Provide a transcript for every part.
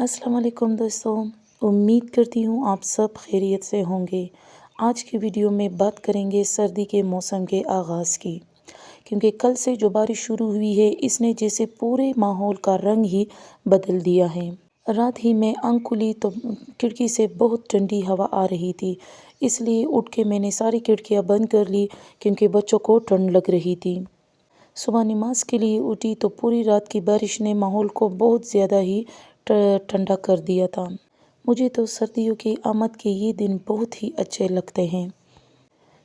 अस्सलाम वालेकुम दोस्तों। उम्मीद करती हूँ आप सब खैरियत से होंगे। आज की वीडियो में बात करेंगे सर्दी के मौसम के आगाज़ की, क्योंकि कल से जो बारिश शुरू हुई है इसने जैसे पूरे माहौल का रंग ही बदल दिया है। रात ही में आँख खुली तो खिड़की से बहुत ठंडी हवा आ रही थी, इसलिए उठ के मैंने सारी खिड़कियाँ बंद कर ली क्योंकि बच्चों को ठंड लग रही थी। सुबह नमाज के लिए उठी तो पूरी रात की बारिश ने माहौल को बहुत ज़्यादा ही ठंडा कर दिया था। मुझे तो सर्दियों की आमद के ये दिन बहुत ही अच्छे लगते हैं।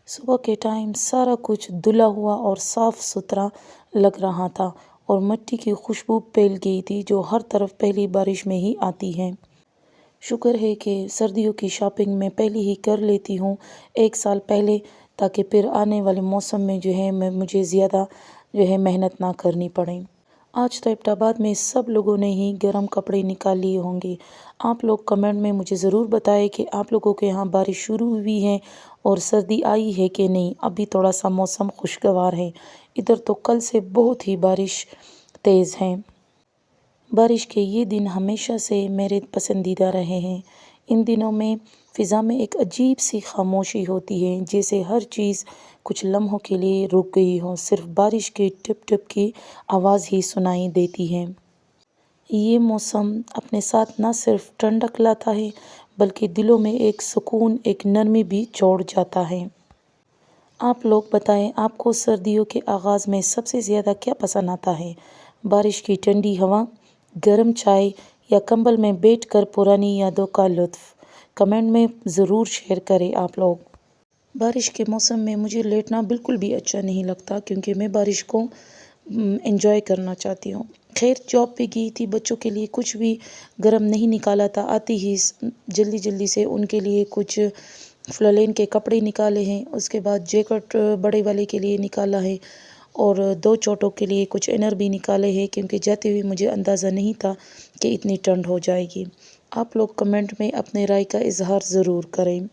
सुबह के टाइम सारा कुछ धुला हुआ और साफ़ सुथरा लग रहा था और मिट्टी की खुशबू फैल गई थी जो हर तरफ पहली बारिश में ही आती है। शुक्र है कि सर्दियों की शॉपिंग मैं पहले ही कर लेती हूँ 1 साल पहले, ताकि फिर आने वाले मौसम में जो है मुझे ज़्यादा मेहनत ना करनी पड़े। आज तो एबटाबाद में सब लोगों ने ही गर्म कपड़े निकाल लिए होंगे। आप लोग कमेंट में मुझे ज़रूर बताएं कि आप लोगों के यहाँ बारिश शुरू हुई है और सर्दी आई है कि नहीं। अभी थोड़ा सा मौसम खुशगवार है। इधर तो कल से बहुत ही बारिश तेज़ है। बारिश के ये दिन हमेशा से मेरे पसंदीदा रहे हैं। इन दिनों में फ़िज़ा में एक अजीब सी खामोशी होती है, जैसे हर चीज़ कुछ लम्हों के लिए रुक गई हो, सिर्फ बारिश के टिप टिप की आवाज़ ही सुनाई देती है। ये मौसम अपने साथ ना सिर्फ ठंडक लाता है, बल्कि दिलों में एक सुकून, एक नरमी भी छोड़ जाता है। आप लोग बताएं, आपको सर्दियों के आगाज़ में सबसे ज़्यादा क्या पसंद आता है? बारिश की ठंडी हवा, गर्म चाय या कंबल में बैठकर पुरानी यादों का लुत्फ़? कमेंट में ज़रूर शेयर करें आप लोग। बारिश के मौसम में मुझे लेटना बिल्कुल भी अच्छा नहीं लगता, क्योंकि मैं बारिश को एंजॉय करना चाहती हूँ। खैर, जॉब पे गई थी, बच्चों के लिए कुछ भी गर्म नहीं निकाला था। आती ही जल्दी जल्दी से उनके लिए कुछ फ्लोलेन के कपड़े निकाले हैं, उसके बाद जैकेट बड़े वाले के लिए निकाला है और 2 छोटों के लिए कुछ इनर भी निकाले हैं, क्योंकि जाते हुए मुझे अंदाज़ा नहीं था कि इतनी ठंड हो जाएगी। आप लोग कमेंट में अपने राय का इज़हार ज़रूर करें।